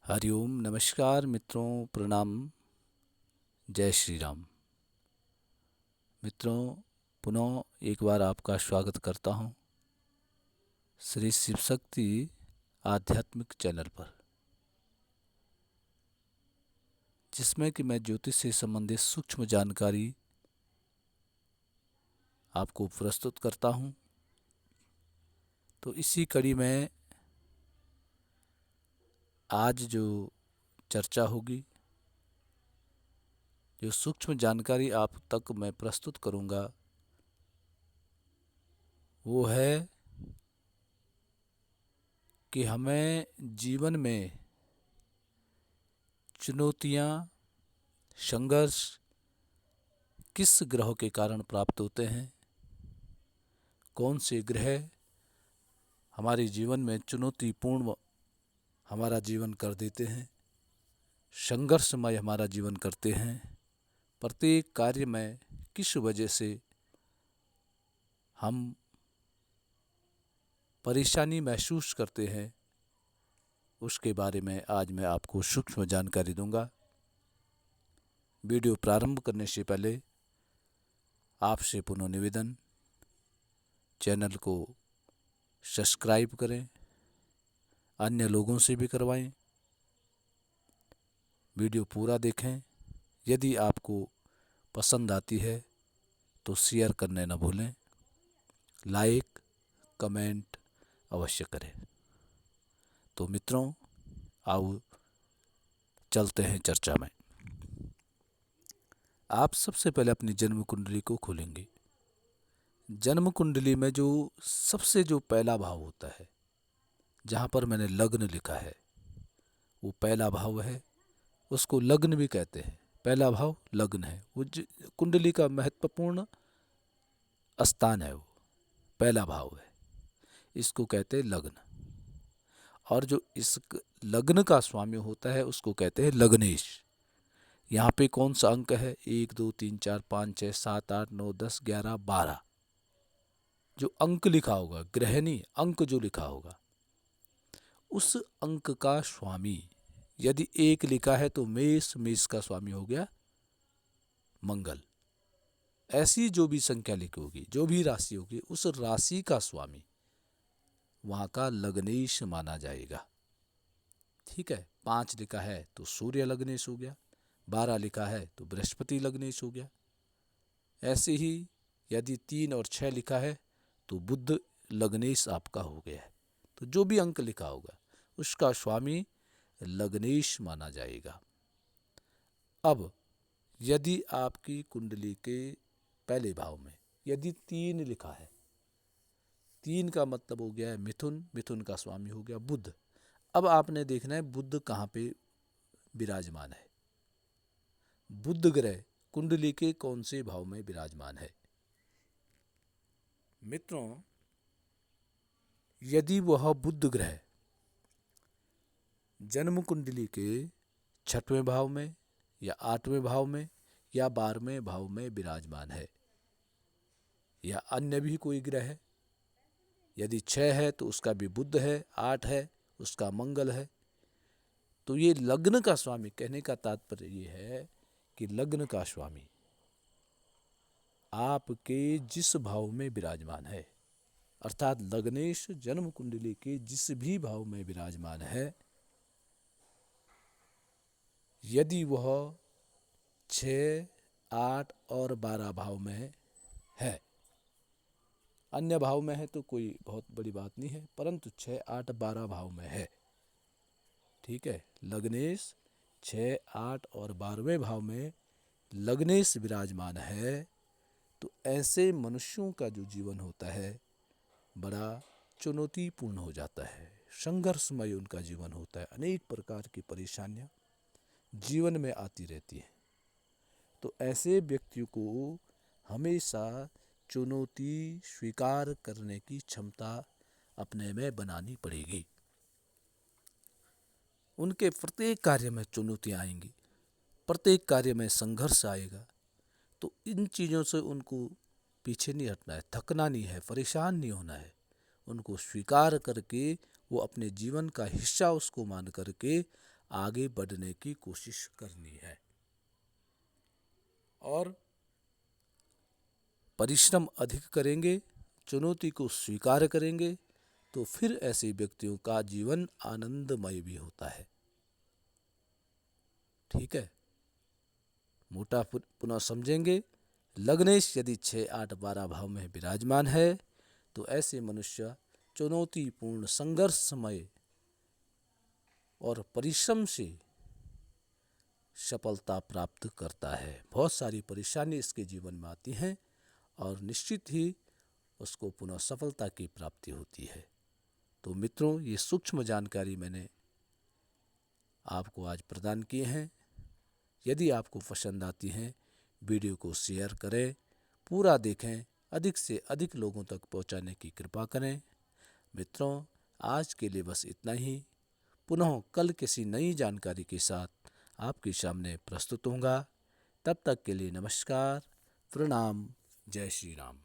हरिओम नमस्कार मित्रों, प्रणाम। जय श्री राम। मित्रों, पुनः एक बार आपका स्वागत करता हूँ श्री शिव शक्ति आध्यात्मिक चैनल पर, जिसमें कि मैं ज्योतिष से संबंधित सूक्ष्म जानकारी आपको प्रस्तुत करता हूँ। तो इसी कड़ी में आज जो चर्चा होगी, जो सूक्ष्म जानकारी आप तक मैं प्रस्तुत करूँगा, वो है कि हमें जीवन में चुनौतियाँ, संघर्ष किस ग्रह के कारण प्राप्त होते हैं, कौन से ग्रह हमारे जीवन में चुनौतीपूर्ण हमारा जीवन कर देते हैं, संघर्षमय हमारा जीवन करते हैं, प्रत्येक कार्य में किस वजह से हम परेशानी महसूस करते हैं, उसके बारे में आज मैं आपको सूक्ष्म जानकारी दूंगा। वीडियो प्रारंभ करने से पहले आपसे पुनः निवेदन, चैनल को सब्सक्राइब करें, अन्य लोगों से भी करवाएं, वीडियो पूरा देखें। यदि आपको पसंद आती है तो शेयर करने न भूलें, लाइक कमेंट अवश्य करें। तो मित्रों, आओ चलते हैं चर्चा में। आप सबसे पहले अपनी जन्म कुंडली को खोलेंगे। जन्म कुंडली में जो सबसे जो पहला भाव होता है, जहाँ पर मैंने लग्न लिखा है, वो पहला भाव है, उसको लग्न भी कहते हैं। पहला भाव लग्न है, वो कुंडली का महत्वपूर्ण स्थान है, वो पहला भाव है, इसको कहते हैं लग्न। और जो इस लग्न का स्वामी होता है उसको कहते हैं लग्नेश। यहाँ पे कौन सा अंक है? 1 2 3 4 5 6 7 8 9 10 11 12। जो अंक लिखा होगा, ग्रह नहीं, अंक जो लिखा होगा, उस अंक का स्वामी यदि 1 लिखा है तो मेष, मेष का स्वामी हो गया मंगल। ऐसी जो भी संख्या लिखी होगी, जो भी राशि होगी, उस राशि का स्वामी वहाँ का लग्नेश माना जाएगा। ठीक है। 5 लिखा है तो सूर्य लग्नेश हो गया, 12 लिखा है तो बृहस्पति लग्नेश हो गया। ऐसे ही यदि 3 और 6 लिखा है तो बुध लग्नेश आपका हो गया है। तो जो भी अंक लिखा होगा उसका स्वामी लग्नेश माना जाएगा। अब यदि आपकी कुंडली के पहले भाव में यदि 3 लिखा है, 3 का मतलब हो गया है मिथुन, मिथुन का स्वामी हो गया बुध। अब आपने देखना है बुध कहाँ पे विराजमान है, बुध ग्रह कुंडली के कौन से भाव में विराजमान है। मित्रों, यदि वह बुध ग्रह जन्म कुंडली के 6वें भाव में या 8वें भाव में या 12वें भाव में विराजमान है, या अन्य भी कोई ग्रह है, यदि 6 है तो उसका भी बुध है, 8 है उसका मंगल है, तो ये लग्न का स्वामी, कहने का तात्पर्य ये है कि लग्न का स्वामी आपके जिस भाव में विराजमान है, अर्थात लग्नेश जन्म कुंडली के जिस भी भाव में विराजमान है, यदि वह 6, 8 और 12 भाव में है, अन्य भाव में है तो कोई बहुत बड़ी बात नहीं है, परंतु 6, 8, 12 भाव में है, ठीक है, लग्नेश 6, 8 और 12वें भाव में लग्नेश विराजमान है, तो ऐसे मनुष्यों का जो जीवन होता है बड़ा चुनौतीपूर्ण हो जाता है, संघर्षमय उनका जीवन होता है, अनेक प्रकार की परेशानियां जीवन में आती रहती हैं। तो ऐसे व्यक्तियों को हमेशा चुनौती स्वीकार करने की क्षमता अपने में बनानी पड़ेगी। उनके प्रत्येक कार्य में चुनौतियाँ आएंगी, प्रत्येक कार्य में संघर्ष आएगा। तो इन चीज़ों से उनको पीछे नहीं हटना है, थकना नहीं है, परेशान नहीं होना है। उनको स्वीकार करके वो अपने जीवन का हिस्सा उसको मान करके आगे बढ़ने की कोशिश करनी है और परिश्रम अधिक करेंगे, चुनौती को स्वीकार करेंगे तो फिर ऐसे व्यक्तियों का जीवन आनंदमय भी होता है। ठीक है, मोटा पुनः समझेंगे। लग्नेश यदि 6, 8, 12 भाव में विराजमान है तो ऐसे मनुष्य चुनौतीपूर्ण, संघर्षमय और परिश्रम से सफलता प्राप्त करता है। बहुत सारी परेशानी इसके जीवन में आती हैं और निश्चित ही उसको पुनः सफलता की प्राप्ति होती है। तो मित्रों, ये सूक्ष्म जानकारी मैंने आपको आज प्रदान किए हैं। यदि आपको पसंद आती हैं, वीडियो को शेयर करें, पूरा देखें, अधिक से अधिक लोगों तक पहुंचाने की कृपा करें। मित्रों, आज के लिए बस इतना ही। पुनः कल किसी नई जानकारी के साथ आपके सामने प्रस्तुत होऊंगा। तब तक के लिए नमस्कार, प्रणाम, जय श्री राम।